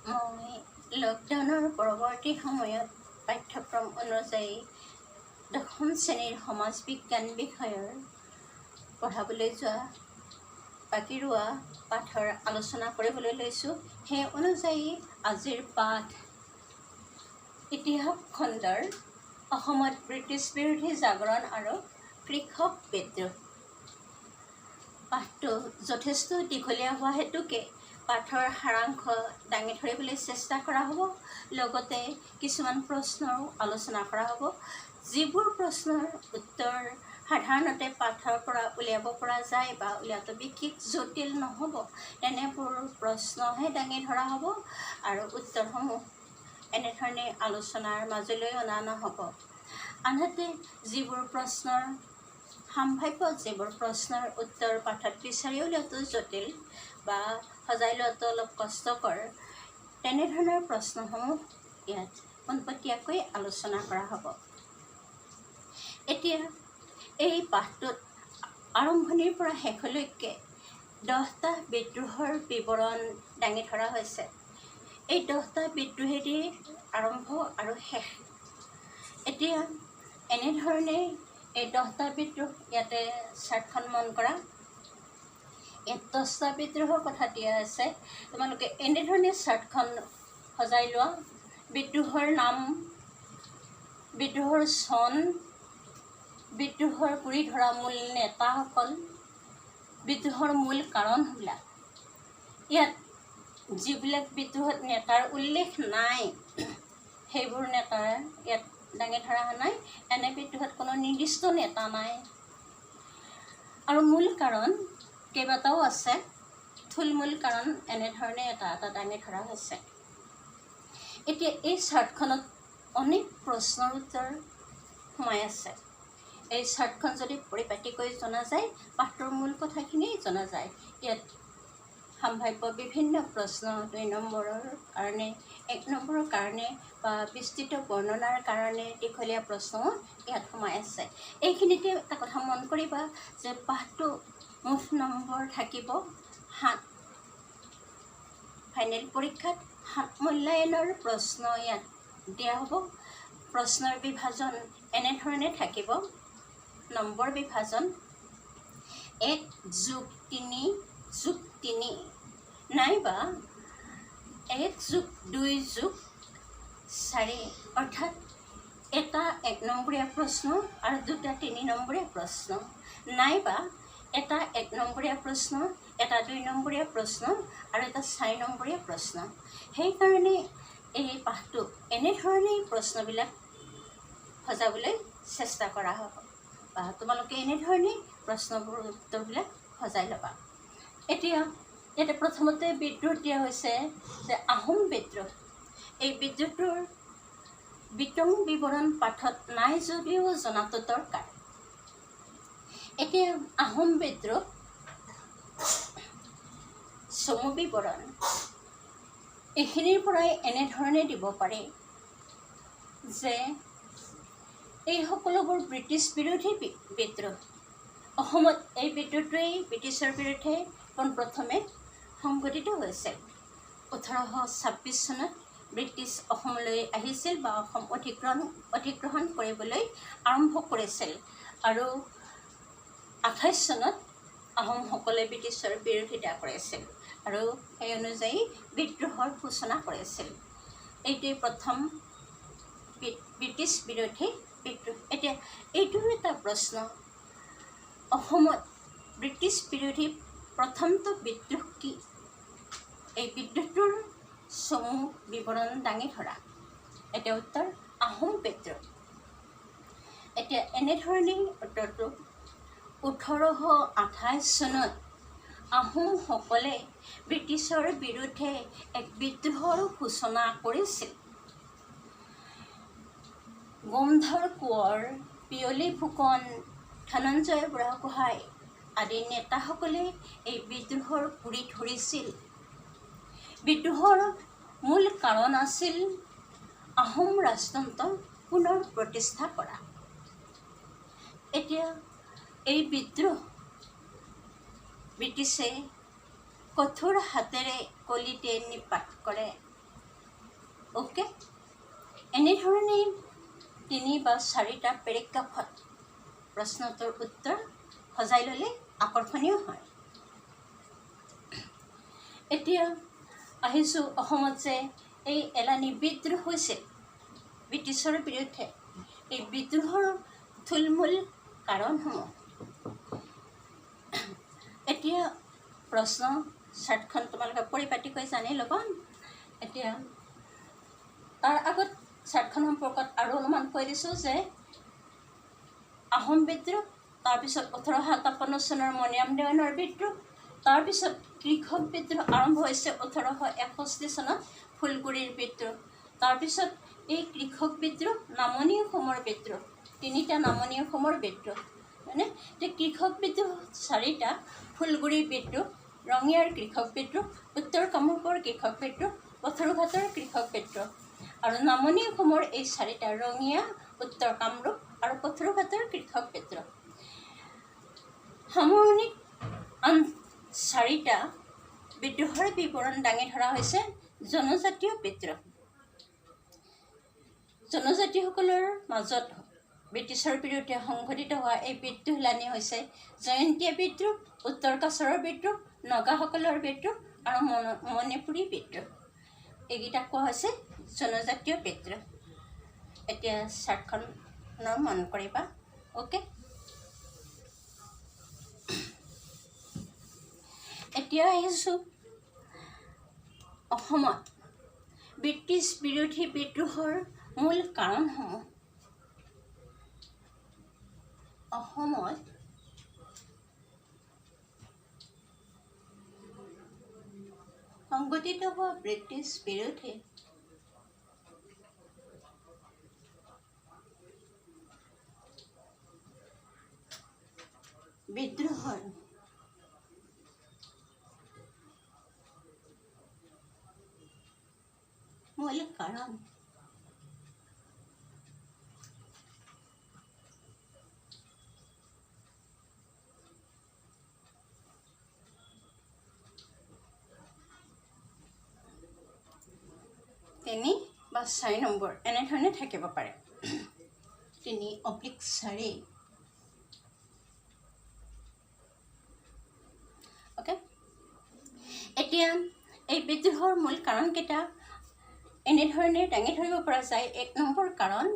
মই লকডাউনৰ পৰৱৰ্তী সময়ত পাঠ্যক্ৰম অনুযায়ী দশম শ্ৰেণীৰ সমাজ বিজ্ঞান বিষয়ৰ পঢ়াবলৈ যোৱা বাকী ৰোৱা পাঠৰ আলোচনা কৰিবলৈ লৈছোঁ। সেই অনুযায়ী আজিৰ পাঠ ইতিহাস খণ্ডৰ অসমত ব্ৰিটিছ বিৰোধী জাগৰণ আৰু কৃষক বিদ্ৰোহ। পাঠটো যথেষ্ট দীঘলীয়া হোৱা হেতুকে পাঠৰ সাৰাংশ দাঙি ধৰিবলৈ চেষ্টা কৰা হ'ব। লগতে কিছুমান প্ৰশ্নৰো আলোচনা কৰা হ'ব। যিবোৰ প্ৰশ্নৰ উত্তৰ সাধাৰণতে পাঠৰ পৰা উলিয়াব পৰা যায় বা উলিয়াটো বিশেষ জটিল নহ'ব, তেনেবোৰ প্ৰশ্নহে দাঙি ধৰা হ'ব আৰু উত্তৰসমূহ এনেধৰণে আলোচনাৰ মাজলৈ অনা নহ'ব। আনহাতে যিবোৰ প্ৰশ্নৰ উত্তৰ পাঠত বিচাৰি উলিওৱাটো জটিল বা সজাই লোৱাটো অলপ কষ্টকৰ, তেনেধৰণৰ প্ৰশ্নসমূহ ইয়াত পোনপটীয়াকৈ আলোচনা কৰা হ'ব। এতিয়া এই পাঠটোত আৰম্ভণিৰ পৰা শেষলৈকে 10টা বিদ্ৰোহৰ বিৱৰণ দাঙি ধৰা হৈছে। এই 10টা বিদ্ৰোহেদি আৰম্ভ আৰু শেষ। এতিয়া এনেধৰণে এই 10টা বিদ্ৰোহ ইয়াতে চাৰ্টখন মন কৰা। ইয়াত 10টা বিদ্ৰোহৰ কথা দিয়া আছে। তোমালোকে এনেধৰণে চাৰ্টখন সজাই লোৱা। বিদ্ৰোহৰ নাম, বিদ্ৰোহৰ চন, বিদ্ৰোহৰ গুৰি ধৰা মূল নেতাসকল, বিদ্ৰোহৰ মূল কাৰণবিলাক। ইয়াত যিবিলাক বিদ্ৰোহত নেতাৰ উল্লেখ নাই, সেইবোৰ নেতাৰ ইয়াত দাঙি ধৰা নাই। এনে বিদ্ৰোহত কোনো নিৰ্দিষ্ট নেতা নাই। আৰু মূল কাৰণ কেইবাটাও আছে। থুলমূল কাৰণ এনেধৰণে এটা এটা দাঙি ধৰা হৈছে। এতিয়া এই চাৰ্টখনত অনেক প্ৰশ্নৰ উত্তৰ সোমাই আছে। এই চাৰ্টখন যদি পৰিপাটিকৈ জনা যায়, পাঠটোৰ মূল কথাখিনি জনা যায়। ইয়াত সম্ভাৱ্য বিভিন্ন প্ৰশ্ন 2 নম্বৰৰ কাৰণে, 1 নম্বৰৰ কাৰণে বা বিস্তৃত বৰ্ণনাৰ কাৰণে দীঘলীয়া প্ৰশ্ন ইয়াত সোমাই আছে। এইখিনিতে এটা কথা মন কৰিবা যে পাঠটো মুঠ নম্বৰ থাকিব 7। ফাইনেল পৰীক্ষাত 7 মূল্যায়নৰ প্ৰশ্ন ইয়াত দিয়া হ'ব। প্ৰশ্নৰ বিভাজন এনেধৰণে থাকিব। নম্বৰ বিভাজন 1+3+3 নাইবা 1+2+4, অৰ্থাৎ এটা 1 নম্বৰীয়া প্ৰশ্ন আৰু দুটা 3 নম্বৰীয়া প্ৰশ্ন, নাইবা এটা 1 নম্বৰীয়া প্ৰশ্ন, এটা 2 নম্বৰীয়া প্ৰশ্ন আৰু এটা 4 নম্বৰীয়া প্ৰশ্ন। সেইকাৰণে এই পাঠটো এনেধৰণেই প্ৰশ্নবিলাক সজাবলৈ চেষ্টা কৰা হ'ব বা তোমালোকে এনেধৰণেই প্ৰশ্নবোৰ উত্তৰবিলাক সজাই ল'বা। এতিয়া ইয়াতে প্ৰথমতে বিদ্ৰোহ দিয়া হৈছে যে আহোম বিদ্ৰোহ। এই বিদ্ৰোহটোৰ বিতং বিৱৰণ পাঠত নাই যদিও জনাটো দৰকাৰ। এতিয়া আহোম বিদ্ৰোহ চমু বিৱৰণ এইখিনিৰ পৰাই এনেধৰণে দিব পাৰি যে এই সকলোবোৰ ব্ৰিটিছ বিৰোধী বিদ্ৰোহ। অসমত এই বিদ্ৰোহটোৱেই ব্ৰিটিছৰ বিৰুদ্ধে পোনপ্ৰথমে সংঘটিত হৈছিল। 1826 চনত ব্ৰিটিছ অসমলৈ আহিছিল বা অসম অধিগ্ৰহণ কৰিবলৈ আৰম্ভ কৰিছিল আৰু 28 চনত আহোমসকলে ব্ৰিটিছৰ বিৰোধিতা কৰিছিল আৰু সেই অনুযায়ী বিদ্ৰোহৰ সূচনা কৰিছিল। এইটোৱেই প্ৰথম ব্ৰিটিছ বিৰোধী বিদ্ৰোহ। এতিয়া এইটো এটা প্ৰশ্ন, অসমত ব্ৰিটিছ বিৰোধী প্ৰথমটো বিদ্ৰোহ কি? এই বিদ্ৰোহটোৰ চমু বিৱৰণ দাঙি ধৰা। এতিয়া উত্তৰ আহোম বিদ্ৰোহ। এতিয়া এনেধৰণেই উত্তৰটো 1828 চনত আহোমসকলে ব্ৰিটিছৰ বিৰুদ্ধে এক বিদ্ৰোহৰ সূচনা কৰিছিল। গোমধৰ কোঁৱৰ, পিয়লি ফুকন, ধনঞ্জয় বুঢ়াগোহাঁই আদি নেতাসকলে এই বিদ্ৰোহৰ গুৰি ধৰিছিল। বিদ্ৰোহৰ মূল কাৰণ আছিল আহোম ৰাজতন্ত্ৰ পুনৰ প্ৰতিষ্ঠা কৰা। এতিয়া এই বিদ্ৰোহ ব্ৰিটিছে কঠোৰ হাতেৰে কলিতে নিপাত কৰে। অ'কে, এনেধৰণেই 3 বা 4টা পেৰেগ্ৰাফত প্ৰশ্নটোৰ উত্তৰ সজাই ল'লে আকৰ্ষণীয় হয়। এতিয়া আহিছোঁ অসমত যে এই এলানি বিদ্ৰোহ হৈছিল ব্ৰিটিছৰ বিৰুদ্ধে, এই বিদ্ৰোহৰ থুলমূল কাৰণসমূহ। এতিয়া প্ৰশ্ন চাৰ্টখন তোমালোকে পৰিপাটিকৈ জানি ল'বা। এতিয়া তাৰ আগত চাৰ্টখন সম্পৰ্কত আৰু অলপমান কৈ দিছোঁ যে আহোম বিদ্ৰোহ, তাৰপিছত 1857 চনৰ মণিৰাম দেৱানৰ বিদ্ৰোহ, তাৰপিছত কৃষক বিদ্ৰোহ আৰম্ভ হৈছে 1861 চনত ফুলগুৰিৰ বিদ্ৰোহ, তাৰপিছত এই কৃষক বিদ্ৰোহ, নামনি অসমৰ বিদ্ৰোহ, 3টা নামনি অসমৰ বিদ্ৰোহ, হয়নে? এতিয়া কৃষক বিদ্ৰোহ 4টা, ফুলগুৰিৰ বিদ্ৰোহ, ৰঙিয়াৰ কৃষক বিদ্ৰোহ, উত্তৰ কামৰূপৰ কৃষক বিদ্ৰোহ, পথৰুঘাটৰ কৃষক বিদ্ৰোহ। আৰু নামনি অসমৰ এই 4টা, ৰঙিয়া, উত্তৰ কামৰূপ আৰু পথৰুঘাটৰ কৃষক বিদ্ৰোহ। সামৰণিত আন 4টা বিদ্ৰোহৰ বিৱৰণ দাঙি ধৰা হৈছে জনজাতীয় বিদ্ৰোহ। জনজাতিসকলৰ মাজত ব্ৰিটিছৰ বিৰুদ্ধে সংঘটিত হোৱা এই বিদ্ৰোহলানি হৈছে জয়ন্তীয়া বিদ্ৰোহ, উত্তৰ কাছাৰৰ বিদ্ৰোহ, নগাসকলৰ বিদ্ৰোহ আৰু মণিপুৰী বিদ্ৰোহ। এইকেইটাক কোৱা হৈছে জনজাতীয় বিদ্ৰোহ। এতিয়া চাৰ্টখনৰ মন কৰিবা। অ'কে, এতিয়া আহিছোঁ অসমত ব্ৰিটিছ বিৰোধী বিদ্ৰোহৰ মূল কাৰণসমূহ। অসমত সংঘটিত হোৱা ব্ৰিটিছ বিৰোধী বিদ্ৰোহৰ মূল কাৰণ। তিনি বা 4 নম্বৰ এনেধৰণে থাকিব পাৰে। 3/4। অ'কে, এতিয়া এই বিদ্ৰোহৰ মূল কাৰণকেইটা এনেধৰণে দাঙি ধৰিব পৰা যায়। 1 নম্বৰ কাৰণ,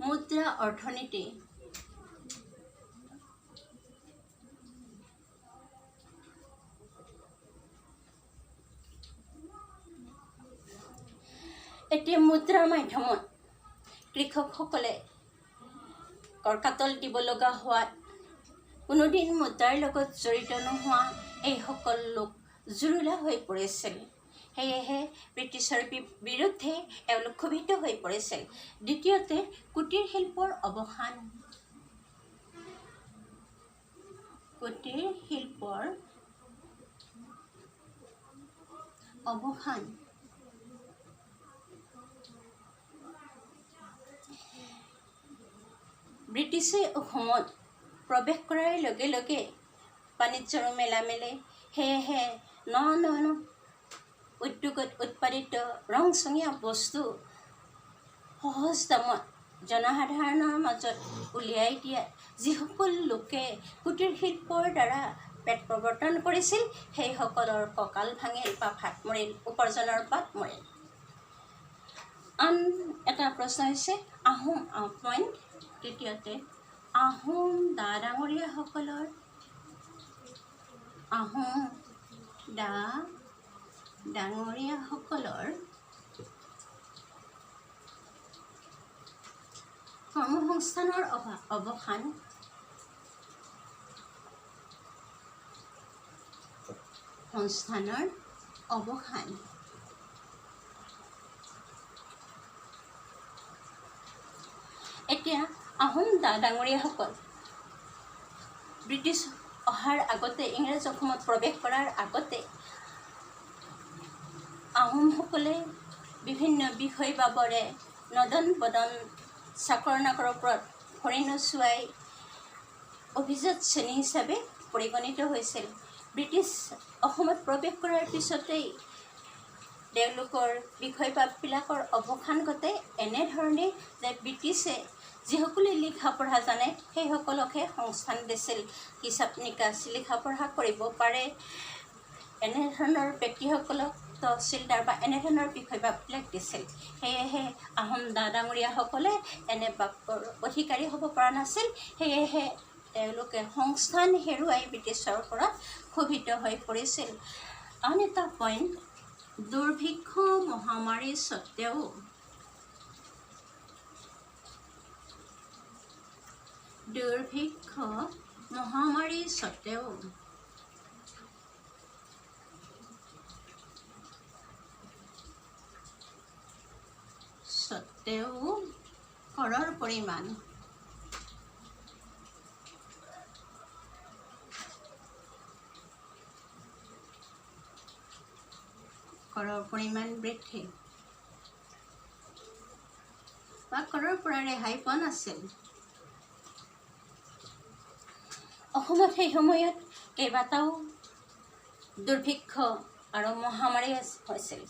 মুদ্ৰা অৰ্থনীতি। এতিয়া মুদ্ৰাৰ মাধ্যমত কৃষকসকলে কৰকাতল দিব লগা হোৱাত কোনোদিন মুদ্ৰাৰ লগত জড়িত নোহোৱা এইসকল লোক জুৰুলা হৈ পৰিছিল। সেয়েহে ব্ৰিটিছৰ বিৰুদ্ধে এওঁলোক ক্ষোভিত হৈ পৰিছিল। দ্বিতীয়তে, কুটীৰ শিল্পৰ অৱসান। কুটীৰ শিল্পৰ অৱসান। ব্ৰিটিছে অসমত প্ৰৱেশ কৰাৰ লগে লগে বাণিজ্যৰো মেলা মেলে। সেয়েহে ন উদ্যোগত উৎপাদিত ৰংচঙীয়া বস্তু সহজ দামত জনসাধাৰণৰ মাজত উলিয়াই দিয়া যিসকল লোকে কুটীৰ শিল্পৰ দ্বাৰা পেট প্ৰৱৰ্তন কৰিছিল, সেইসকলৰ কঁকাল ভাঙিল বা ভাত মৰিল, উপাৰ্জনৰ বাট মৰিল। আন এটা প্ৰশ্ন হৈছে আহোম পইণ্ট। তৃতীয়তে, আহোম ডাঙৰীয়াসকলৰ কৰ্মসংস্থানৰ অৱসান। এতিয়া আহোম ডাঙৰীয়াসকল ব্ৰিটিছ অহাৰ আগতে, ইংৰাজ অসমত প্ৰৱেশ কৰাৰ আগতে আহোমসকলে বিভিন্ন বিষয় বাবৰে নদন বদন চাকৰ নাকৰ ওপৰত ভৰি নচুৱাই অভিজাত শ্ৰেণী হিচাপে পৰিগণিত হৈছিল। ব্ৰিটিছ অসমত প্ৰৱেশ কৰাৰ পিছতেই তেওঁলোকৰ বিষয়বাববিলাকৰ অৱসান ঘটে এনেধৰণে যে ব্ৰিটিছে যিসকলে লিখা পঢ়া জানে সেইসকলকহে সংস্থান দিছিল, হিচাপ নিকাচ লিখা পঢ়া কৰিব পাৰে এনেধৰণৰ ব্যক্তিসকলক তহচিলদাৰ বা এনেধৰণৰ বিষয়বাববিলাক দিছিল। সেয়েহে আহোম ডাঙৰীয়াসকলে এনে বাক্যৰ অধিকাৰী হ'ব পৰা নাছিল। সেয়েহে তেওঁলোকে সংস্থান হেৰুৱাই ব্ৰিটিছৰ পৰা ক্ষোভিত হৈ পৰিছিল। আন এটা পইণ্ট, দুৰ্ভিক্ষ মহামাৰী স্বত্তেও কৰৰ পৰিমাণ বৃদ্ধি বা কৰৰ পৰা ৰেহাই পোৱা নাছিল। অসমত সেই সময়ত কেইবাটাও দুৰ্ভিক্ষ আৰু মহামাৰী হৈছিল।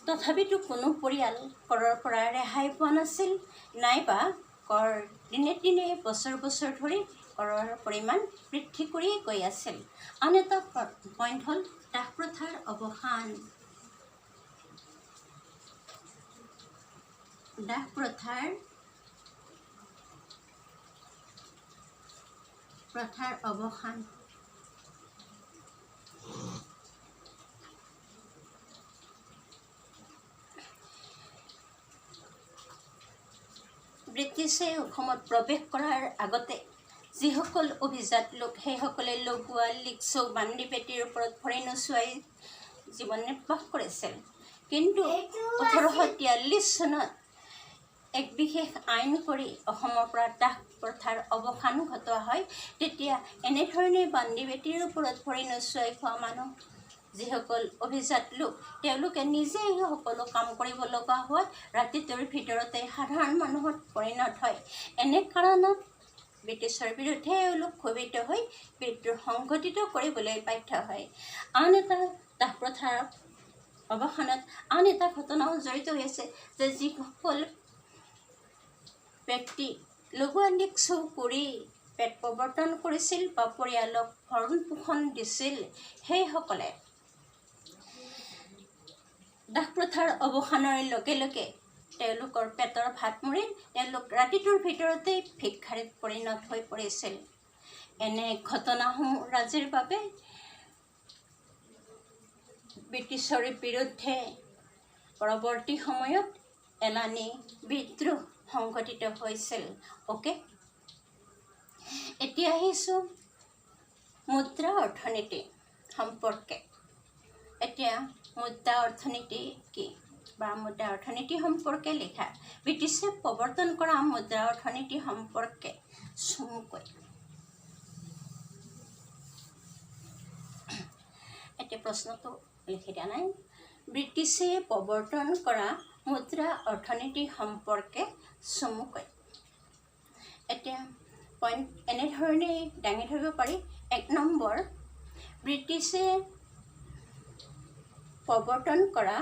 তথাপিতো কোনো পৰিয়াল কৰৰ পৰা ৰেহাই পোৱা নাছিল, নাইবা কৰ দিনে দিনে বছৰ বছৰ ধৰি কৰৰ পৰিমাণ বৃদ্ধি কৰিয়ে গৈ আছিল। আন এটা পইণ্ট হ'ল দাস প্ৰথাৰ অৱসান। দাস প্ৰথাৰ অৱসান। ব্ৰিটিছে অসমত প্ৰৱেশ কৰাৰ আগতে যিসকল অভিজাত লোক সেইসকলে লগুৱা লিকচৌ বান্দি পেটীৰ ওপৰত ভৰি নোচোৱাই জীৱন নিৰ্বাহ কৰিছিল। কিন্তু 1843 চনত এক বিশেষ আইন কৰি অসমৰ পৰা দাস প্ৰথাৰ অৱসান ঘটোৱা হয়। তেতিয়া এনেধৰণে বান্দি বেটীৰ ওপৰত ভৰি নোচোৱাই খোৱা মানুহ যিসকল অভিজাত লোক তেওঁলোকে নিজেই সকলো কাম কৰিব লগা হোৱাত ৰাতিটোৰ ভিতৰতে সাধাৰণ মানুহত পৰিণত হয়। এনে কাৰণত ব্ৰিটিছৰ বিৰুদ্ধে এওঁলোক ক্ষোভিত হৈ বিদ্ৰোহ সংঘটিত কৰিবলৈ বাধ্য হয়। আন এটা দাস প্ৰথাৰ অৱসানত আন এটা ঘটনাও জড়িত হৈ আছে যে যিসকল ব্যক্তি লগুৱা লিকচৌ কৰি পেট প্ৰৱৰ্তন কৰিছিল বা পৰিয়ালক ভৰণ পোষণ দিছিল সেইসকলে দাস প্ৰথাৰ অৱসানৰ লগে লগে তেওঁলোকৰ পেটৰ ভাত মৰিল, তেওঁলোক ৰাতিটোৰ ভিতৰতেই ভিক্ষাৰীত পৰিণত হৈ পৰিছিল। এনে ঘটনাসমূহ ৰাজিৰ বাবে ব্ৰিটিছৰ বিৰুদ্ধে পৰৱৰ্তী সময়ত এলানি বিদ্ৰোহ সংঘটিত হৈছিল। অ'কে, এতিয়া আহিছোঁ মুদ্ৰা অৰ্থনীতি সম্পৰ্কে। এতিয়া মুদ্ৰা অৰ্থনীতি কি বা মুদ্ৰা অৰ্থনীতি সম্পৰ্কে লিখা ব্ৰিটিছে প্ৰৱৰ্তন কৰা মুদ্ৰা অৰ্থনীতি সম্পৰ্কে চমুকৈ এতিয়া প্ৰশ্নটো লিখি দিয়া নাই। ব্ৰিটিছে প্ৰৱৰ্তন কৰা মুদ্ৰা অৰ্থনীতি সম্পৰ্কে চমুকৈ এতিয়া পইণ্ট এনেধৰণে দাঙি ধৰিব পাৰি। 1 নম্বৰ, ব্ৰিটিছে প্ৰৱৰ্তন কৰা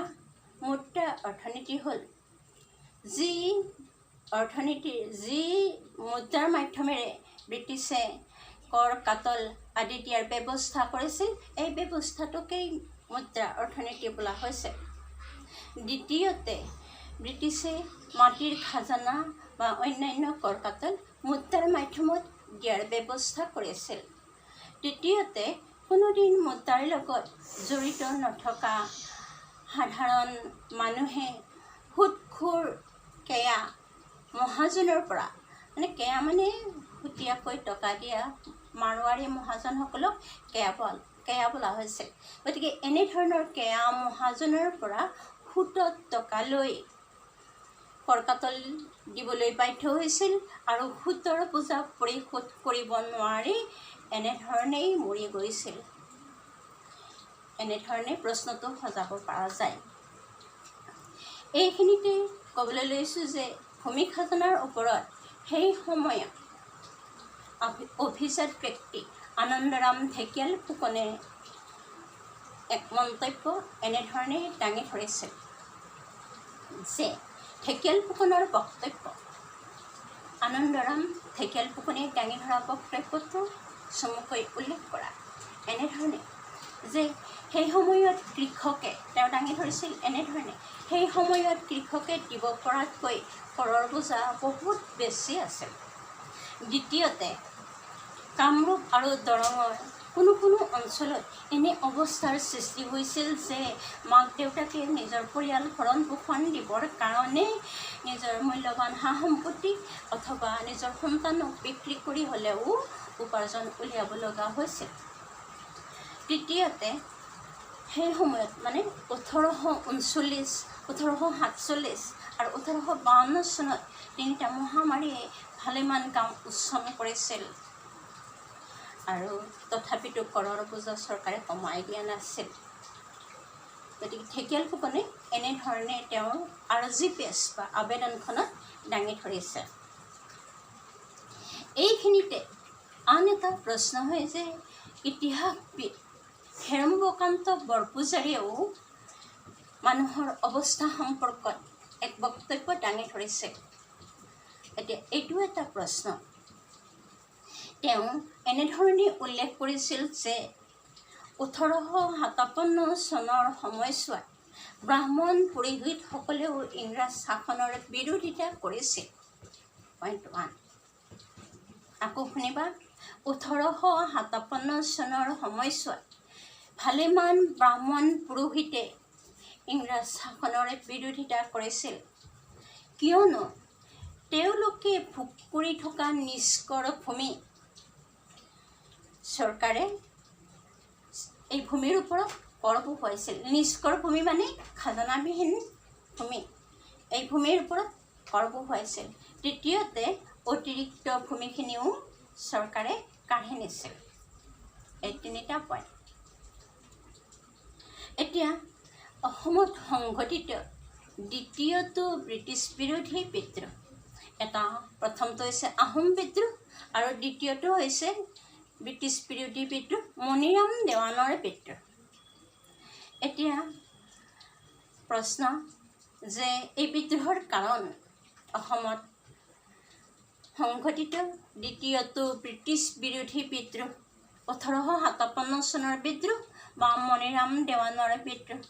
মুদ্ৰা অৰ্থনীতি হ'ল যি মুদ্ৰাৰ মাধ্যমেৰে ব্ৰিটিছে কৰ কাটল আদি দিয়াৰ ব্যৱস্থা কৰিছিল, এই ব্যৱস্থাটোকেই মুদ্ৰা অৰ্থনীতি বোলা হৈছে। দ্বিতীয়তে, ব্ৰিটিছে মাটিৰ খাজানা বা অন্যান্য কৰ কাটল মুদ্ৰাৰ মাধ্যমত দিয়াৰ ব্যৱস্থা কৰিছিল। তৃতীয়তে, কোনোদিন মুদ্ৰাৰ লগত জড়িত নথকা সাধাৰণ মানুহে সুদখোৰ কেয়া মহাজনৰ পৰা, কেয়া মানে সুতীয়াকৈ টকা দিয়া মাৰোৱাৰী মহাজনসকলক কেয়া বোলা হৈছিল। গতিকে এনেধৰণৰ কেয়া মহাজনৰ পৰা সুতত টকা লৈ কৰকাটল দিবলৈ বাধ্য হৈছিল আৰু সুতৰ বোজা পৰিশোধ কৰিব নোৱাৰি এনেধৰণেই মৰি গৈছিল। এনেধৰণে প্ৰশ্নটো সজাব পৰা যায়। এইখিনিতে ক'বলৈ লৈছোঁ যে ভূমি খাজনাৰ ওপৰত সেই সময়ত অভিজাত ব্যক্তি আনন্দৰাম ঢেকিয়াল ফুকনে এক মন্তব্য এনেধৰণে দাঙি ধৰিছিল যে ঢেকীয়াল ফুকনৰ বক্তব্য আনন্দৰাম ঢেকীয়াল ফুকনে দাঙি ধৰা বক্তব্যটো চমুকৈ উল্লেখ কৰা এনেধৰণে যে সেই সময়ত কৃষকে তেওঁ দাঙি ধৰিছিল এনেধৰণে সেই সময়ত কৃষকে দিব পৰাতকৈ কৰৰ বোজা বহুত বেছি আছিল। দ্বিতীয়তে কামৰূপ আৰু দৰঙৰ কোনো অঞ্চলত এনে অৱস্থাৰ সৃষ্টি হৈছিল যে মাক দেউতাকে নিজৰ পৰিয়াল ভৰণ পোষণ দিবৰ কাৰণে নিজৰ মূল্যৱান সা সম্পত্তি অথবা নিজৰ সন্তানক বিক্ৰী কৰি হ'লেও উপাৰ্জন উলিয়াব লগা হৈছিল। তৃতীয়তে সেই সময়ত মানে 1839, 1847 আৰু 1852 চনত তিনিটা মহামাৰীয়ে ভালেমান গাঁও উচ্ছন্ন কৰিছিল আৰু তথাপিতো কৰৰ বোজা চৰকাৰে কমাই দিয়া নাছিল। গতিকে ঢেকীয়াল ফুকনে এনেধৰণে তেওঁৰ আৰ্জি পেজ বা আবেদনখনত দাঙি ধৰিছে। এইখিনিতে আন এটা প্ৰশ্ন হয় যে ইতিহাসবিদ হেৰম্বকান্ত বৰপূজাৰীয়েও মানুহৰ অৱস্থা সম্পৰ্কত এক বক্তব্য দাঙি ধৰিছে। এতিয়া এইটো এটা প্ৰশ্ন। তেওঁ এনেধৰণে উল্লেখ কৰিছিল যে 1857 চনৰ সময়ছোৱাত ব্ৰাহ্মণ পুৰোহিতসকলেও ইংৰাজ শাসনৰ বিৰোধিতা কৰিছিল। পইণ্ট 1 আকৌ শুনিবা 1857 চনৰ সময়ছোৱাত ভালেমান ব্ৰাহ্মণ পুৰোহিতে ইংৰাজ শাসনৰ বিৰোধিতা কৰিছিল কিয়নো তেওঁলোকে ভোগ কৰি থকা নিষ্কৰ ভূমি চৰকাৰে এই ভূমিৰ ওপৰত কৰ বহুৱাইছিল। নিষ্কৰ ভূমি মানে খাজনাবিহীন ভূমি, এই ভূমিৰ ওপৰত কৰ বহুৱাইছিল। তৃতীয়তে অতিৰিক্ত ভূমিখিনিও চৰকাৰে কাঢ়ি নিছিল। এই তিনিটা পইণ্ট। এতিয়া অসমত সংঘটিত দ্বিতীয়টো ব্ৰিটিছ বিৰোধী বিদ্ৰোহ, এটা প্ৰথমটো হৈছে আহোম বিদ্ৰোহ আৰু দ্বিতীয়টো হৈছে ব্ৰিটিছ বিৰোধী বিদ্ৰোহ, মণিৰাম দেৱানৰ বিদ্ৰোহ। এতিয়া প্ৰশ্ন যে এই বিদ্ৰোহৰ কাৰণ অসমত সংঘটিত দ্বিতীয়টো ব্ৰিটিছ বিৰোধী বিদ্ৰোহ 1857 চনৰ বিদ্ৰোহ বা মণিৰাম দেৱানৰ বিদ্ৰোহ।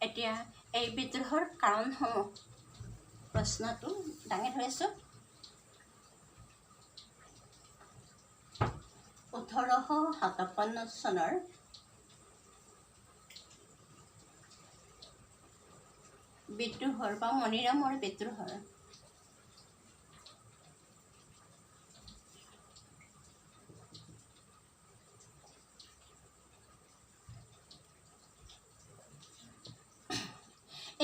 এতিয়া এই বিদ্ৰোহৰ কাৰণসমূহ প্ৰশ্নটো দাঙি ধৰিছোঁ। 1857 চনৰ বিদ্ৰোহৰ বা মণিৰামৰ বিদ্ৰোহৰ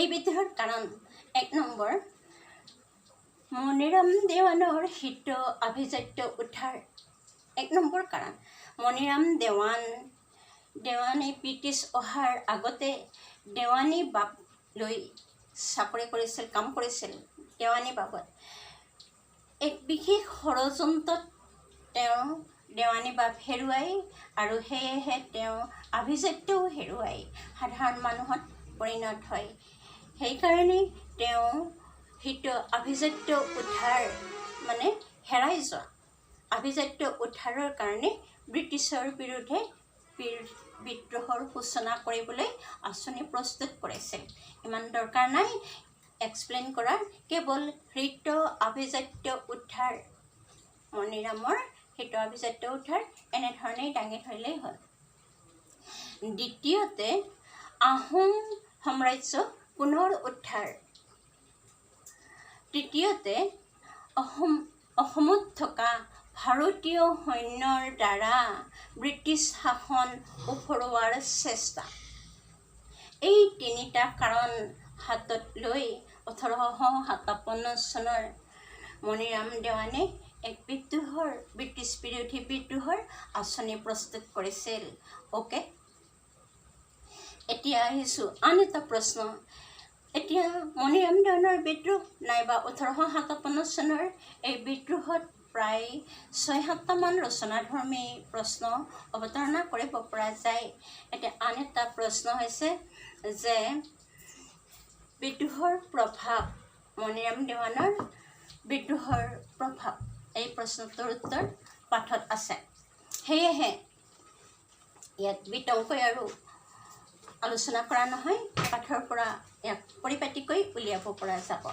এই বিদ্ৰোহৰ কাৰণ 1 নম্বৰ মণিৰাম দেৱানৰ হিত আভিজাত্য উদ্ধাৰ। 1 নম্বৰ কাৰণ মণিৰাম দেৱানে ব্ৰিটিছ অহাৰ আগতে দেৱানী বাব লৈ চাকৰি কৰিছিল, কাম কৰিছিল। দেৱানী বাবত এক বিশেষ ষড়যন্ত্ৰত তেওঁ দেৱানী বাব হেৰুৱাই আৰু সেয়েহে তেওঁ আভিজাত্যও হেৰুৱাই সাধাৰণ মানুহত পৰিণত হয়। সেইকাৰণে তেওঁ হিত আভিজাত্য উদ্ধাৰ মানে হেৰাই যোৱা আভিজাত্য উদ্ধাৰৰ কাৰণে ব্ৰিটিছৰ বিৰুদ্ধে বিদ্ৰোহৰ সূচনা কৰিবলৈ আঁচনি প্ৰস্তুত কৰিছিল। ইমান দৰকাৰ নাই এক্সপ্লেইন কৰাৰ, কেৱল হিত আভিজাত্য উদ্ধাৰ, মণিৰামৰ হিত আভিজাত্য উদ্ধাৰ এনেধৰণেই দাঙি ধৰিলেই হ'ল। দ্বিতীয়তে আহোম সাম্ৰাজ্য পুনৰ উদ্ধাৰ। তৃতীয়তে অসমত থকা ভাৰতীয় সৈন্যৰ দ্বাৰা ব্ৰিটিছ শাসন উফৰোৱাৰ চেষ্টা। এই তিনিটা কাৰণ হাতত লৈ 1857 চনৰ মণিৰাম দেৱানে এক ব্ৰিটিছ বিৰোধী বিদ্ৰোহৰ আঁচনি প্ৰস্তুত কৰিছিল। অ'কে, এতিয়া আহিছোঁ আন এটা প্ৰশ্ন। এতিয়া মণিৰাম দেৱানৰ বিদ্ৰোহ নাইবা 1857 চনৰ এই বিদ্ৰোহত প্ৰায় ৬-৭টামান ৰচনাধৰ্মী প্ৰশ্ন অৱতাৰণা কৰিব পৰা যায়। এতিয়া আন এটা প্ৰশ্ন হৈছে যে বিদ্ৰোহৰ প্ৰভাৱ, মণিৰাম দেৱানৰ বিদ্ৰোহৰ প্ৰভাৱ, এই প্ৰশ্নটোৰ উত্তৰ পাঠত আছে। সেয়েহে ইয়াত বিতংকৈ আৰু আলোচনা কৰা নহয়, পাঠৰ পৰা ইয়াক পৰিপাটিকৈ উলিয়াব পৰা যাব।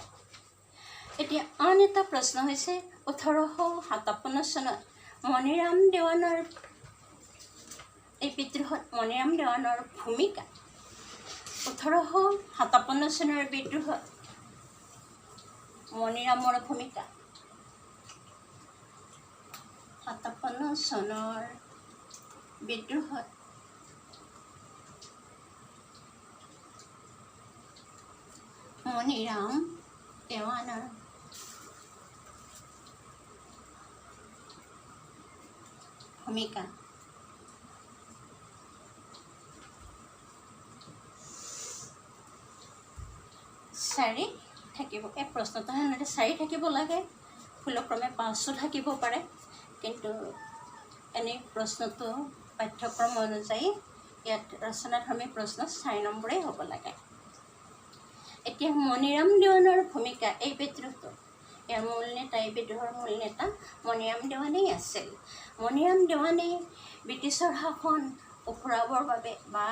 এতিয়া আন এটা প্ৰশ্ন হৈছে ১৮৫৭ চনত মণিৰাম দেৱানৰ এই বিদ্ৰোহত মণিৰাম দেৱানৰ ভূমিকা। ১৮৫৭ চনৰ বিদ্ৰোহত মণিৰামৰ ভূমিকা। ৫৭ চনৰ বিদ্ৰোহত মণিৰাম দেৱানৰ ভূমিকা। চাৰি থাকিব, এই প্ৰশ্নটো সাধাৰণতে ৪ থাকিব লাগে, ভুলক্ৰমে ৫ও থাকিব পাৰে, কিন্তু এনেই প্ৰশ্নটো পাঠ্যক্ৰম অনুযায়ী ইয়াত ৰচনাধৰ্মী প্ৰশ্ন ৪ নম্বৰেই হ'ব লাগে। এতিয়া মণিৰাম দেৱানৰ ভূমিকা এই বিদ্ৰোহটো, ইয়াৰ মূল নেতা, এই বিদ্ৰোহৰ মূল নেতা মণিৰাম দেৱানেই আছিল। মণিৰাম দেৱানে ব্ৰিটিছৰ শাসন উফৰাবৰ বাবে বা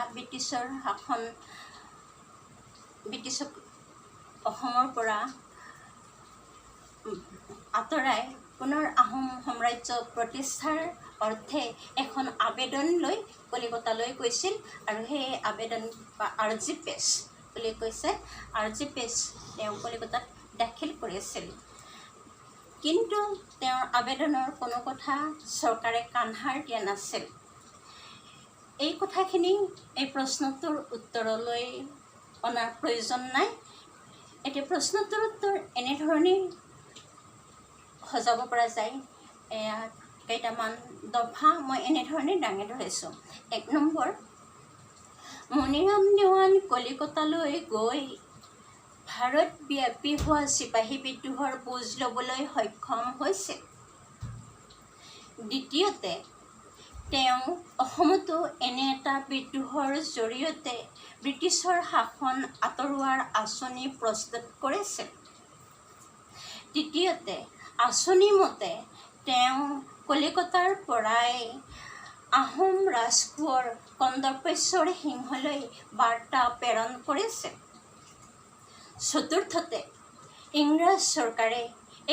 ব্ৰিটিছক অসমৰ পৰা আঁতৰাই পুনৰ আহোম সাম্ৰাজ্য প্ৰতিষ্ঠাৰ অৰ্থে এখন আবেদন লৈ কলিকতালৈ গৈছিল, আৰু সেই আবেদন বা আৰ্জি পেচ বুলি কৈছে, আৰ্জি পেচ তেওঁ কলিকতাত দাখিল কৰিছিল। কিন্তু তেওঁৰ আবেদনৰ কোনো কথা চৰকাৰে কাণসাৰ দিয়া নাছিল। এই কথাখিনি এই প্ৰশ্নটোৰ উত্তৰলৈ অনাৰ প্ৰয়োজন নাই। এতিয়া প্ৰশ্নটোৰ উত্তৰ এনেধৰণেই সজাব পৰা যায়। এয়া কেইটামান দফা মই এনেধৰণে দাঙি ধৰিছোঁ। ১ নম্বৰ, মণিৰাম দেৱান কলিকতালৈ গৈ ভাৰতব্যাপী হোৱা চিপাহী বিদ্ৰোহৰ বুজ ল'বলৈ সক্ষম হৈছিল। দ্বিতীয়তে, তেওঁ অসমতো এনে এটা বিদ্ৰোহৰ জৰিয়তে ব্ৰিটিছৰ শাসন আঁতৰোৱাৰ আঁচনি প্ৰস্তুত কৰিছিল। তৃতীয়তে, আঁচনি মতে তেওঁ কলিকতাৰ পৰাই আহোম ৰাজকোঁৱৰ কন্দৰ্পেশ্বৰ সিংহলৈ বাৰ্তা প্ৰেৰণ কৰিছিল। চতুৰ্থতে, ইংৰাজ চৰকাৰে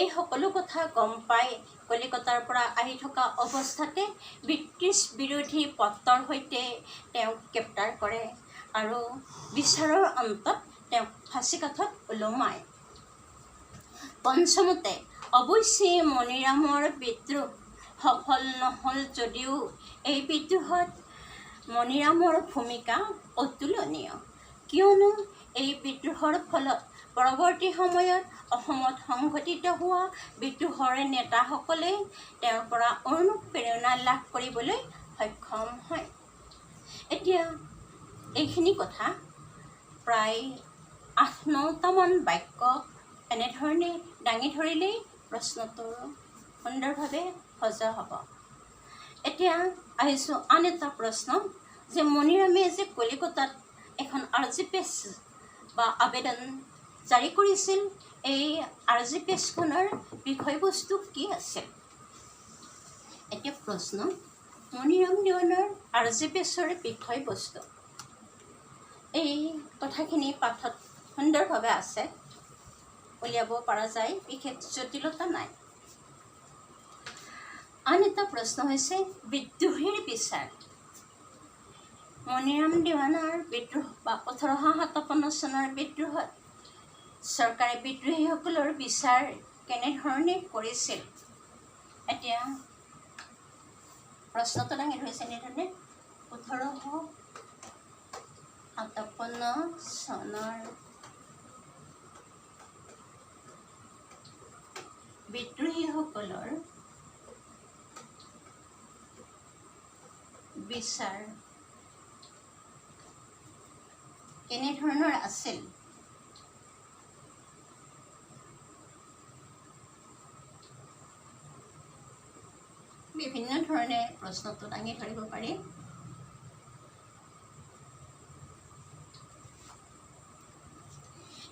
এই সকলো কথা গম পাই কলিকতাৰ পৰা আহি থকা অৱস্থাতে ব্ৰিটিছ বিৰোধী পত্ৰৰ সৈতে তেওঁক গ্ৰেপ্তাৰ কৰে আৰু বিচাৰৰ অন্তত তেওঁক ফাঁচীকাঠত ওলমায়। পঞ্চমতে, অৱশ্যে মণিৰামৰ বিদ্ৰোহ সফল নহ'ল যদিও এই বিদ্ৰোহত মণিৰামৰ ভূমিকা অতুলনীয়, কিয়নো এই বিদ্ৰোহৰ ফলত পৰৱৰ্তী সময়ত অসমত সংঘটিত হোৱা বিদ্ৰোহৰ নেতাসকলে তেওঁৰ পৰা অনুপ্ৰেৰণা লাভ কৰিবলৈ সক্ষম হয়। এতিয়া এইখিনি কথা প্ৰায় ৮-৯টামান বাক্য এনেধৰণে দাঙি ধৰিলেই প্ৰশ্নটো সুন্দৰভাৱে সজা হ'ব। এতিয়া আহিছোঁ আন এটা প্ৰশ্ন, যে মণিৰামে যে কলিকতাত এখন আৰ্জি পেচ বা আবেদন জাৰি কৰিছিল, এই আৰ্জি পেচখনৰ বিষয়বস্তু কি আছিল? এতিয়া প্ৰশ্ন, মণিৰাম দেৱানৰ আৰ্জি পেচৰ বিষয়বস্তু, এই কথাখিনি পাঠত সুন্দৰভাৱে আছে, উলিয়াব পৰা যায়, বিশেষ জটিলতা নাই। আন এটা প্ৰশ্ন হৈছে বিদ্ৰোহীৰ বিচাৰ। মণিৰাম দেৱানৰ বিদ্ৰোহ বা ১৮৫৭ চনৰ বিদ্ৰোহত চৰকাৰে বিদ্ৰোহীসকলৰ বিচাৰ কেনেধৰণে কৰিছিল? এতিয়া প্ৰশ্নটো দাঙি ধৰিছে এনেধৰণে, ১৮৫৭ চনৰ বিদ্ৰোহীসকলৰ বিচাৰ কেনেধৰণৰ আছিল? বিভিন্ন ধৰণে প্ৰশ্নটো দাঙি ধৰিব পাৰি।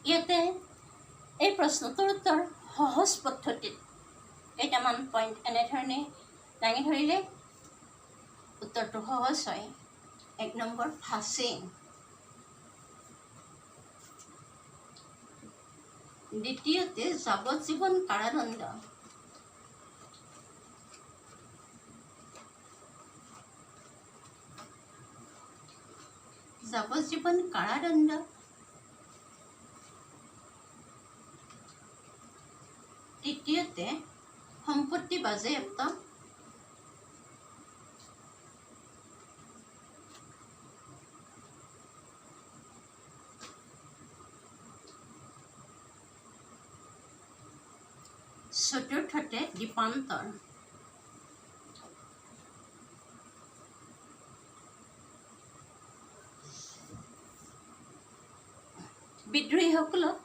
ইয়াতে এই প্ৰশ্নটোৰ উত্তৰ সহজ পদ্ধতিত কেইটামান পইণ্ট এনেধৰণে দাঙি ধৰিলে উত্তৰটো সহজ হয়। 1 নম্বৰ ফাঁচি, দ্বিতীয়তে যাৱজ্জীৱন কাৰাদণ্ড, যাৱজ্জীৱন কাৰাদণ্ড, তৃতীয়তে সম্পত্তি বাজেয়াপ্ত, চতুৰ্থতে দ্বীপান্তৰ। বিদ্ৰোহীসকলক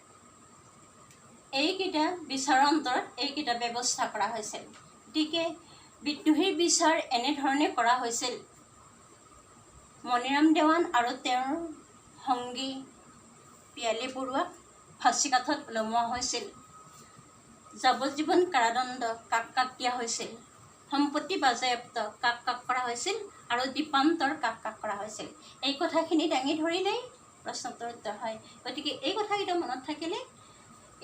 এইকেইটা বিচাৰৰ অন্তৰত এইকেইটা ব্যৱস্থা কৰা হৈছিল। গতিকে বিদ্ৰোহীৰ বিচাৰ এনেধৰণে কৰা হৈছিল। মণিৰাম দেৱান আৰু তেওঁৰ সংগী পিয়ালী বৰুৱাক ফাঁচীকাঠত ওলমোৱা হৈছিল। যাৱজ্জীৱন কাৰাদণ্ড কাক কাক দিয়া হৈছিল, সম্পত্তি বাজেয়াপ্ত কাক কাক কৰা হৈছিল আৰু দ্বীপান্তৰ কাক কাক কৰা হৈছিল। এই কথাখিনি দাঙি ধৰিলেই প্ৰশ্নটোৰ উত্তৰ হয়। গতিকে এই কথাকেইটা মনত থাকিলে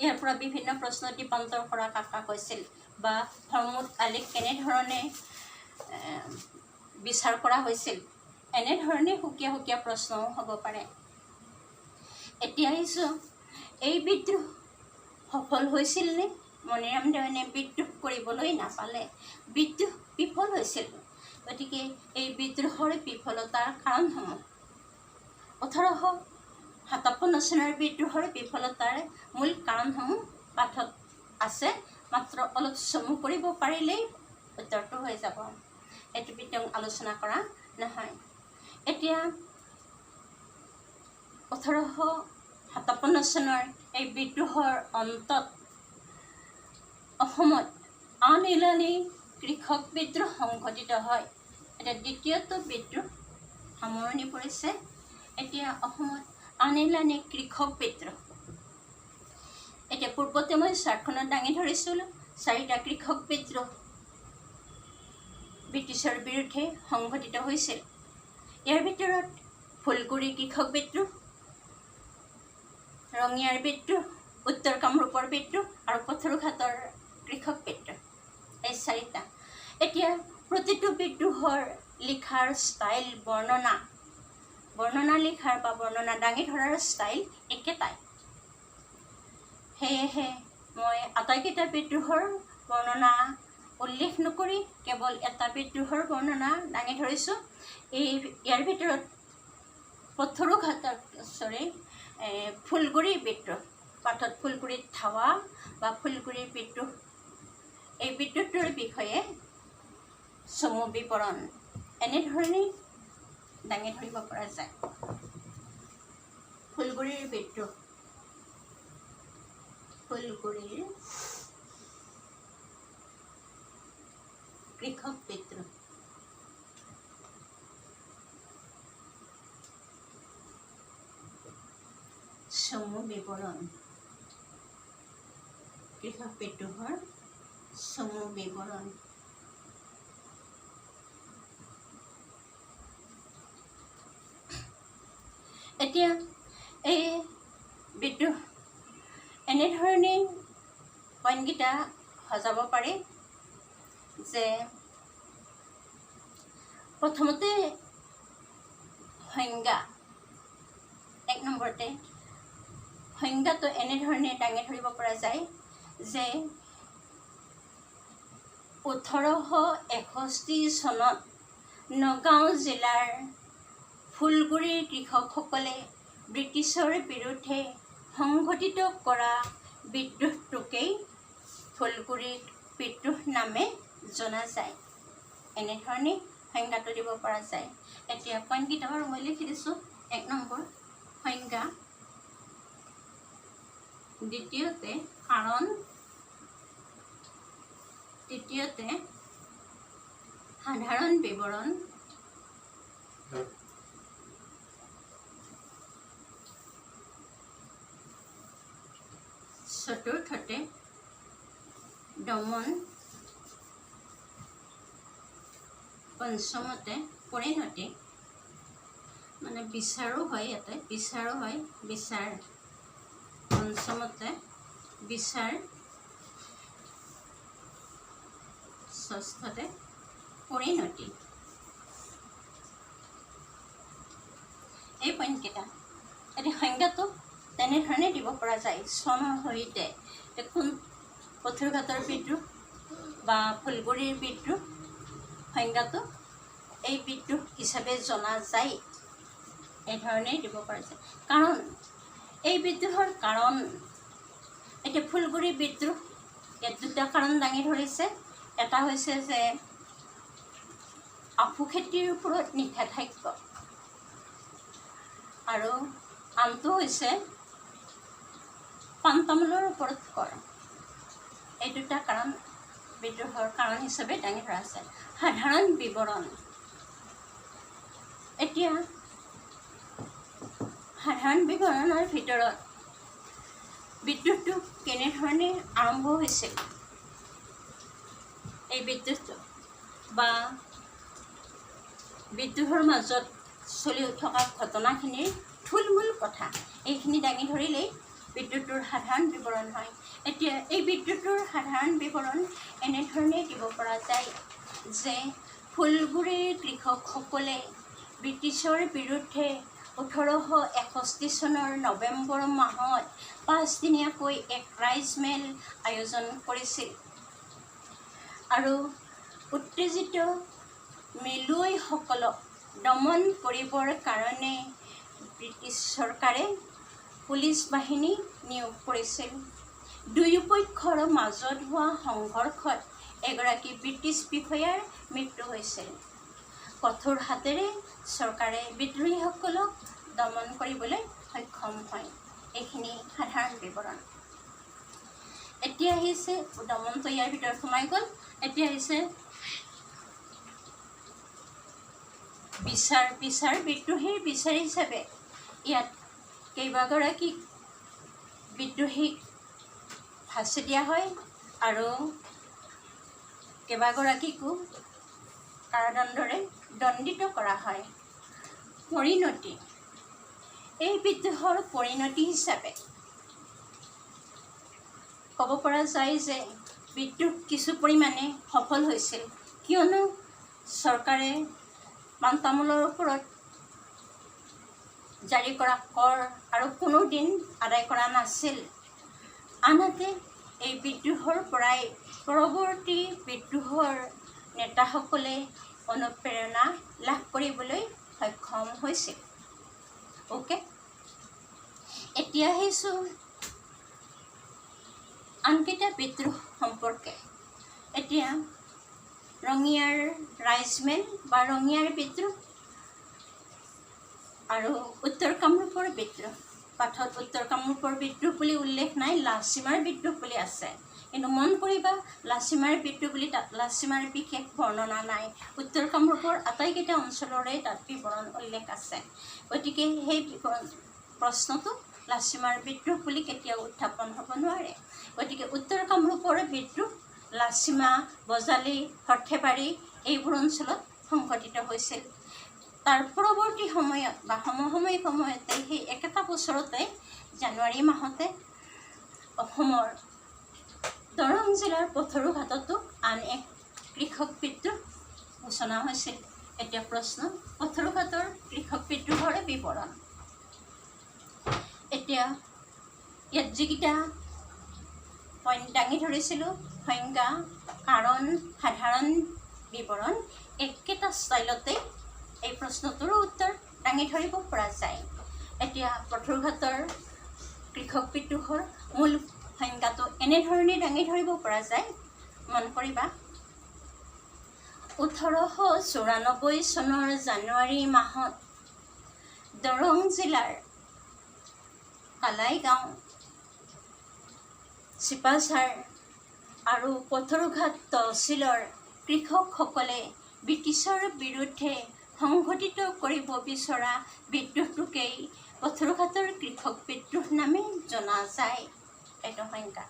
ইয়াৰ পৰা বিভিন্ন প্ৰশ্ন দ্বীপান্তৰ কৰা কাক কাক হৈছিল বা হৰমুদ আলীক কেনেধৰণে বিচাৰ কৰা হৈছিল, এনেধৰণে সুকীয়া সুকীয়া প্ৰশ্নও হ'ব পাৰে। এতিয়া আহিছোঁ, এই বিদ্ৰোহ সফল হৈছিল নে? মণিৰাম দেৱানে বিদ্ৰোহ কৰিবলৈ নাপালে, বিদ্ৰোহ বিফল হৈছিল। গতিকে এই বিদ্ৰোহৰ বিফলতাৰ কাৰণসমূহ 1857 চনৰ বিদ্ৰোহৰ বিফলতাৰ মূল কাৰণসমূহ পাঠত আছে, মাত্ৰ অলপ চমু কৰিব পাৰিলেই উত্তৰটো হৈ যাব। এইটো বিতং আলোচনা কৰা নহয়। এতিয়া 1857 চনৰ এই বিদ্ৰোহৰ অন্তত অসমত আন এলানি কৃষক বিদ্ৰোহ সংঘটিত হয়। এতিয়া দ্বিতীয়টো বিদ্ৰোহ সামৰণি পৰিছে। এতিয়া অসমত আন এলানি কৃষক বিদ্ৰোহ। এতিয়া পূৰ্বতে মই চাৰ্টখনত দাঙি ধৰিছিলোঁ 4টা কৃষক বিদ্ৰোহ ব্ৰিটিছৰ বিৰুদ্ধে সংঘটিত হৈছিল। ইয়াৰ ভিতৰত ফুলকুৰি কৃষক বিদ্ৰোহ, ৰঙিয়াৰ বিদ্ৰোহ, উত্তৰ কামৰূপৰ বিদ্ৰোহ আৰু পথৰুঘাটৰ কৃষক বিদ্ৰোহ, এই 4টা। এতিয়া প্ৰতিটো বিদ্ৰোহৰ লিখাৰ ষ্টাইল, বৰ্ণনা লিখাৰ বা বৰ্ণনা দাঙি ধৰাৰ ষ্টাইল একেটাই। সেয়েহে মই আটাইকেইটা বিদ্ৰোহৰ বৰ্ণনা উল্লেখ নকৰি কেৱল এটা বিদ্ৰোহৰ বৰ্ণনা দাঙি ধৰিছোঁ। ইয়াৰ ভিতৰত ফুলগুৰি বিদ্ৰোহ, পাঠত ফুলগুৰিত ধাৱা বা ফুলগুৰিৰ বিদ্ৰোহ, এই বিদ্ৰোহটোৰ বিষয়ে চমু বিৱৰণ এনেধৰণে দাঙি ধৰিব পৰা যায়। ফুলগুৰিৰ বিদ্ৰোহ, ফুলগুৰিৰ কৃষক বিদ্ৰোহ। চমু বিৱৰণ, কৃষক বিদ্ৰোহৰ চমু বিৱৰণ। এতিয়া এই বিদ্ৰোহ এনেধৰণে পইণ্টকেইটা সজাব পাৰি যে প্ৰথমতে সংজ্ঞা, 1 নম্বৰতে সংজ্ঞাটো এনেধৰণে দাঙি ধৰিব পৰা যায় যে 1861 চনত নগাঁও জিলাৰ ফুলগুৰিৰ কৃষকসকলে ব্ৰিটিছৰ বিৰুদ্ধে সংঘটিত কৰা বিদ্ৰোহটোকেই ফুলগুৰি বিদ্ৰোহ নামে জনা যায়। এনেধৰণে সংজ্ঞাটো দিব পৰা যায়। এতিয়া পইণ্টকেইটা বাৰু মই লিখি দিছোঁ। 1 নম্বৰ সংজ্ঞা, দ্বিতীয়তে কাৰণ, তৃতীয়তে সাধাৰণ বিৱৰণ চতুৰ্থতে দমন পঞ্চমতে পৰিণতি মানে বিচাৰো হয় ইয়াতে বিচাৰো হয় বিচাৰ পঞ্চমতে বিচাৰ ষষ্ঠতে পৰিণতি এই পইণ্টকেইটা এতিয়া সংজ্ঞাটো তেনেধৰণে দিব পৰা যায় চনৰ সৈতে কোন পথৰুঘাটৰ বিদ্ৰোহ বা ফুলগুৰিৰ বিদ্ৰোহ সংজ্ঞাটো এই বিদ্ৰোহ হিচাপে জনা যায় এই ধৰণেই দিব পৰা যায় কাৰণ এই বিদ্ৰোহৰ কাৰণ এতিয়া ফুলগুৰি বিদ্ৰোহ ইয়াত দুটা কাৰণ দাঙি ধৰিছে এটা হৈছে যে আফু খেতিৰ ওপৰত নিষেধাজ্ঞ আৰু আনটো হৈছে পাণ তামোলৰ ওপৰত কৰ এই দুটা কাৰণ বিদ্ৰোহৰ কাৰণ হিচাপে দাঙি ধৰা আছে সাধাৰণ বিৱৰণ এতিয়া সাধাৰণ বিৱৰণৰ ভিতৰত বিদ্ৰোহটো কেনেধৰণে আৰম্ভ হৈছিল এই বিদ্ৰোহটো বা বিদ্ৰোহৰ মাজত চলি থকা ঘটনাখিনিৰ থুলমূল কথা এইখিনি দাঙি ধৰিলেই বিদ্ৰোহটোৰ সাধাৰণ বিৱৰণ হয় এতিয়া এই বিদ্ৰোহটোৰ সাধাৰণ বিৱৰণ এনেধৰণে দিব পৰা যায় যে ফুলগুৰিৰ কৃষকসকলে ব্ৰিটিছৰ বিৰুদ্ধে 1861 চনৰ নৱেম্বৰ মাহত 5 দিনীয়াকৈ এক ৰাইজ মেল আয়োজন কৰিছিল আৰু উত্তেজিত মিলুৱৈসকলক দমন কৰিবৰ কাৰণে ব্ৰিটিছ চৰকাৰে পুলিচ বাহিনী নিয়োগ কৰিছিল দুয়ো পক্ষৰ মাজত হোৱা সংঘৰ্ষত এগৰাকী ব্ৰিটিছ বিষয়াৰ মৃত্যু হৈছিল কঠোৰ হাতেৰে চৰকাৰে বিদ্ৰোহীসকলক দমন কৰিবলৈ সক্ষম হয় এইখিনি সাধাৰণ বিৱৰণ এতিয়া আহিছে দমনটো ইয়াৰ ভিতৰত সোমাই গ'ল এতিয়া আহিছে বিচাৰ বিদ্ৰোহীৰ বিচাৰ হিচাপে ইয়াত কেইবাগৰাকী বিদ্ৰোহীক ফাঁচি দিয়া হয় আৰু কেইবাগৰাকীকো কাৰাদণ্ডৰে দণ্ডিত কৰা হয় পৰিণতি এই বিদ্ৰোহৰ পৰিণতি হিচাপে ক'ব পৰা যায় যে বিদ্ৰোহ কিছু পৰিমাণে সফল হৈছিল কিয়নো চৰকাৰে পাণ তামোলৰ ওপৰত জাৰি কৰা কৰ আৰু কোনো দিন আদায় কৰা নাছিল আনহাতে এই বিদ্ৰোহৰ পৰাই পৰৱৰ্তী বিদ্ৰোহৰ নেতাসকলে অনুপ্ৰেৰণা লাভ কৰিবলৈ সক্ষম হৈছিল অ'কে এতিয়া আহিছোঁ আনকেইটা বিদ্ৰোহ সম্পৰ্কে এতিয়া ৰঙিয়াৰ ৰাইজমেল বা ৰঙিয়াৰ বিদ্ৰোহ আৰু উত্তৰ কামৰূপৰ বিদ্ৰোহ পাঠত উত্তৰ কামৰূপৰ বিদ্ৰোহ বুলি উল্লেখ নাই লাচিমাৰ বিদ্ৰোহ বুলি আছে কিন্তু মন কৰিবা লাচিমাৰ বিদ্ৰোহ বুলি তাত লাচিমাৰ বিশেষ বৰ্ণনা নাই উত্তৰ কামৰূপৰ আটাইকেইটা অঞ্চলৰে তাত বিৱৰণ উল্লেখ আছে গতিকে সেই প্ৰশ্নটো লাচিমাৰ বিদ্ৰোহ বুলি কেতিয়াও উত্থাপন হ'ব নোৱাৰে গতিকে উত্তৰ কামৰূপৰ বিদ্ৰোহ লাচিমা বজালী সৰ্থেবাৰী এইবোৰ অঞ্চলত সংঘটিত হৈছিল তাৰ পৰৱৰ্তী সময়ত বা সমসাময়িক সময়তে সেই একেটা বছৰতে জানুৱাৰী মাহতে অসমৰ দৰং জিলাৰ পথৰুঘাটতো আন এক কৃষক বিদ্ৰোহ সূচনা হৈছিল এতিয়া প্ৰশ্ন পথৰুঘাটৰ কৃষক বিদ্ৰোহৰ বিৱৰণ এতিয়া ইয়াত যিকেইটা পইণ্ট দাঙি ধৰিছিলোঁ সংজ্ঞা কাৰণ সাধাৰণ বিৱৰণ একেটা ষ্টাইলতে এই প্ৰশ্নটোৰো উত্তৰ দাঙি ধৰিব পৰা যায় এতিয়া পথৰুঘাটৰ কৃষক বিদ্ৰোহৰ মূল সংজ্ঞাটো এনেধৰণে দাঙি ধৰিব পৰা যায় মন কৰিবা 1894 চনৰ জানুৱাৰী মাহত দৰং জিলাৰ কালাইগাঁও চিপাঝাৰ আৰু পথৰুঘাট তহচিলৰ কৃষকসকলে ব্ৰিটিছৰ বিৰুদ্ধে সংঘটিত কৰিব বিচৰা বিদ্ৰোহটোকেই পথৰুঘাটৰ কৃষক বিদ্ৰোহ নামে জনা যায়। এইটো সংজ্ঞা।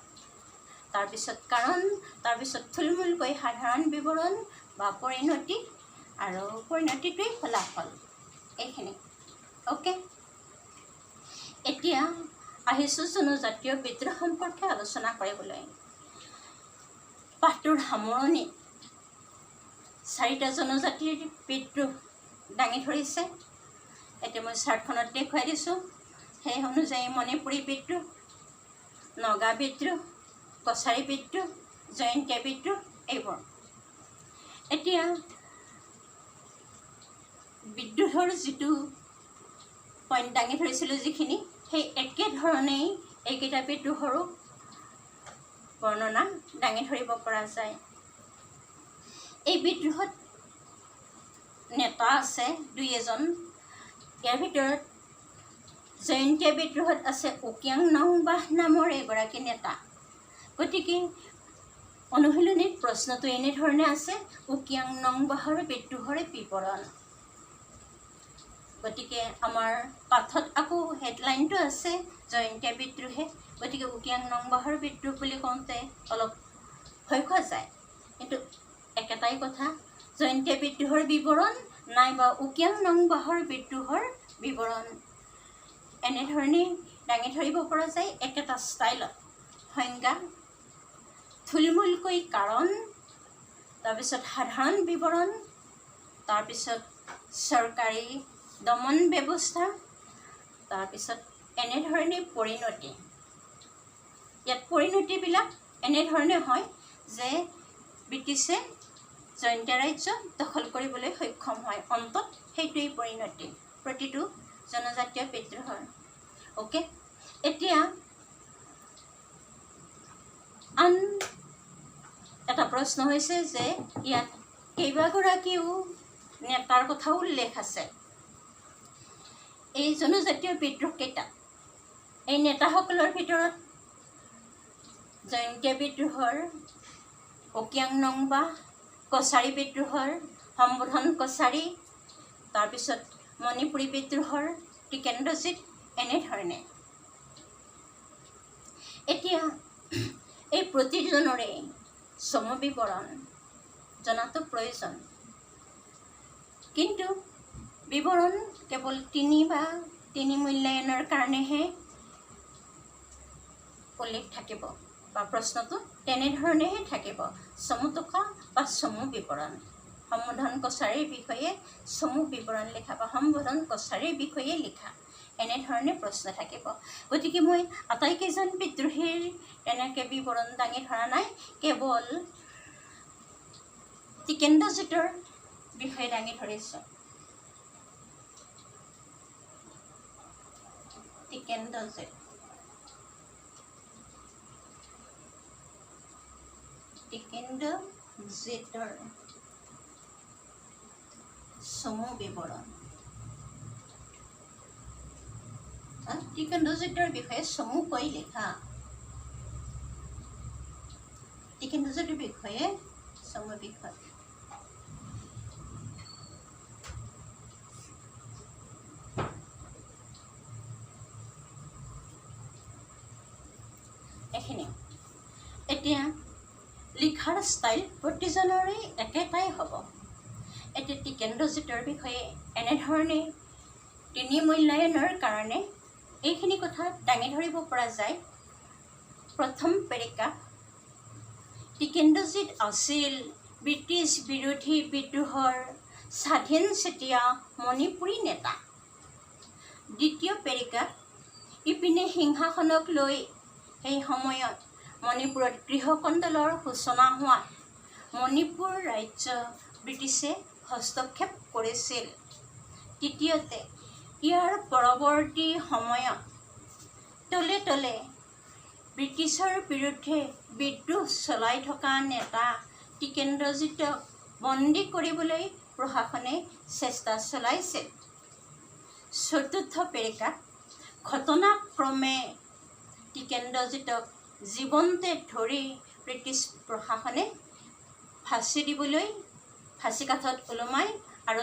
তাৰপিছত থুলমূলকৈ সাধাৰণ বিৱৰণ বা পৰিণতি আৰু পৰিণতিটোৱেই ফলাফল, এইখিনি। অ'কে, এতিয়া আহিছোঁ জনজাতীয় বিদ্ৰোহ সম্পৰ্কে আলোচনা কৰিবলৈ। পাঠটোৰ সামৰণি 4টা জনজাতিৰ বিদ্ৰোহ দাঙি ধৰিছে। এতিয়া মই চাৰ্টখনত দেখুৱাই দিছোঁ। সেই অনুযায়ী মণিপুৰী বিদ্ৰোহ, নগা বিদ্ৰোহ, কছাৰী বিদ্ৰোহ, জয়ন্তীয়া বিদ্ৰোহ, এইবোৰ। এতিয়া বিদ্ৰোহৰ যিটো পইণ্ট দাঙি ধৰিছিলোঁ, যিখিনি, সেই একেধৰণেই এইকেইটা বিদ্ৰোহৰো বৰ্ণনা দাঙি ধৰিব পৰা যায়। এই বিদ্ৰোহত নেতা আছে 2-এজন। ইয়াৰ ভিতৰত জয়ন্তীয়া বিদ্ৰোহত আছে উকিয়াং নংবাহ নামৰ এগৰাকী নেতা। গতিকে অনুশীলনীত প্ৰশ্নটো এনেধৰণে আছে, উকিয়াং নংবাহৰ বিদ্ৰোহৰ বিৱৰণ। গতিকে আমাৰ পাঠত আকৌ হেডলাইনটো আছে জয়ন্তীয়া বিদ্ৰোহে। গতিকে উকিয়াং নংবাহৰ বিদ্ৰোহ বুলি কওঁতে অলপ ভয় খোৱা যায়, কিন্তু একেটাই কথা, জয়ন্তীয়া বিদ্ৰোহৰ বিৱৰণ নাইবা উকিয়াং নংবাহৰ বিদ্ৰোহৰ বিৱৰণ, এনেধৰণেই দাঙি ধৰিব পৰা যায় একেটা ষ্টাইলত। সংজ্ঞা, থুলমূলকৈ কাৰণ, তাৰপিছত সাধাৰণ বিৱৰণ, তাৰপিছত চৰকাৰী দমন ব্যৱস্থা, তাৰপিছত এনেধৰণে পৰিণতি। ইয়াত পৰিণতিবিলাক এনেধৰণে হয় যে ব্ৰিটিছে জয়ন্তীয়া ৰাজ্য দখল কৰিবলৈ সক্ষম হয়। অন্তত সেইটোৱেই পৰিণতি প্ৰতিটো জনজাতীয় বিদ্ৰোহৰ। অ'কে, এতিয়া আন এটা প্ৰশ্ন হৈছে যে ইয়াত কেইবাগৰাকীও নেতাৰ কথাও উল্লেখ আছে এই জনজাতীয় বিদ্ৰোহকেইটা। এই নেতাসকলৰ ভিতৰত জয়ন্তীয়া বিদ্ৰোহৰ উকিয়াং নংবাহ, কছাৰী বিদ্ৰোহৰ সম্বোধন কছাৰী, তাৰপিছত মণিপুৰী বিদ্ৰোহৰ টিকেন্দ্ৰজিৎ, এনেধৰণে। এতিয়া এই প্ৰতিজনৰে চমু বিৱৰণ জনাটো প্ৰয়োজন, কিন্তু বিৱৰণ কেৱল 3 বা 3 মূল্যায়নৰ কাৰণেহে উল্লেখ থাকিব, বা প্ৰশ্নটো তেনেধৰণেহে থাকিব। চমু টোকা বা চমু বিৱৰণ, সম্বোধন কছাৰীৰ বিষয়ে চমু বিৱৰণ লিখা বা সম্বোধন কছাৰীৰ বিষয়ে লিখা, এনেধৰণে প্ৰশ্ন থাকিব। গতিকে মই আটাইকেইজন বিদ্ৰোহীৰ তেনেকৈ বিৱৰণ দাঙি ধৰা নাই, কেৱল টিকেন্দ্ৰজিতৰ বিষয়ে দাঙি ধৰিছোঁ। টিকেন্দ্ৰজিত, টিকেন্দ্ৰজিতৰ চমু বিৱৰণ। টিকেন্দ্ৰজিতৰ বিষয়ে চমুকৈ লিখা, টিকেন্দ্ৰজিতৰ বিষয়ে চমু বিষয়। এইখিনি। এতিয়া লিখাৰ ষ্টাইল প্ৰতিজনৰে একেটাই হ'ব। এতিয়া টিকেন্দ্ৰজিতৰ বিষয়ে এনেধৰণে 3 মূল্যায়নৰ কাৰণে এইখিনি কথা দাঙি ধৰিব পৰা যায়। প্ৰথম পেৰেগ্ৰাফ, টিকেন্দ্ৰজিৎ আছিল ব্ৰিটিছ বিৰোধী বিদ্ৰোহৰ স্বাধীন চেতিয়া মণিপুৰী নেতা। দ্বিতীয় পেৰেগ্ৰাফ, ইপিনে সিংহাসনক লৈ সেই সময়ত মণিপুৰত গৃহকন্দলৰ সূচনা হোৱাত মণিপুৰ ৰাজ্য ব্ৰিটিছে হস্তক্ষেপ কৰিছিল। তৃতীয়তে, ইয়াৰ পৰৱৰ্তী সময়ত তলে তলে ব্ৰিটিছৰ বিৰুদ্ধে বিদ্ৰোহ চলাই থকা নেতা টিকেন্দ্ৰজিতক বন্দী কৰিবলৈ প্ৰশাসনে চেষ্টা চলাইছিল। চতুৰ্থ পেৰেগ্ৰাফ, ঘটনাক্ৰমে টিকেন্দ্ৰজিতক জীৱন্তে ধৰি ব্ৰিটিছ প্ৰশাসনে ফাঁচি দিবলৈ ফাঁচীকাঠত ওলমাই আৰু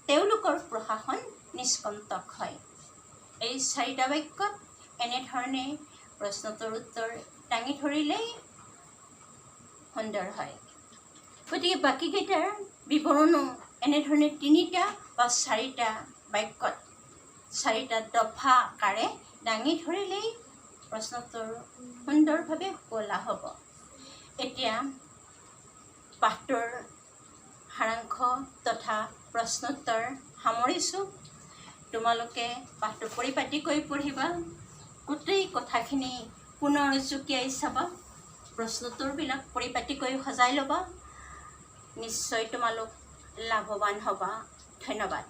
তেওঁলোকৰ প্ৰশাসন নিষ্কণ্টক হয়। এই 4টা বাক্যত এনেধৰণে প্ৰশ্নটোৰ উত্তৰ দাঙি ধৰিলেই সুন্দৰ হয়। গতিকে বাকীকেইটাৰ বিৱৰণো এনেধৰণে 3টা বা 4টা বাক্যত 4টা দফা আকাৰে দাঙি ধৰিলেই প্ৰশ্নটোৰ সুন্দৰভাৱে শুৱলা হ'ব। এতিয়া পাঠটোৰ সাৰাংশ তথা প্ৰশ্নোত্তৰ সামৰিছোঁ। তোমালোকে পাঠটো পৰিপাটিকৈ পঢ়িবা, গোটেই কথাখিনি পুনৰ জুকিয়াই চাবা, প্ৰশ্নোত্তৰবিলাক পৰিপাটিকৈ সজাই ল'বা। নিশ্চয় তোমালোক লাভৱান হ'বা। ধন্যবাদ।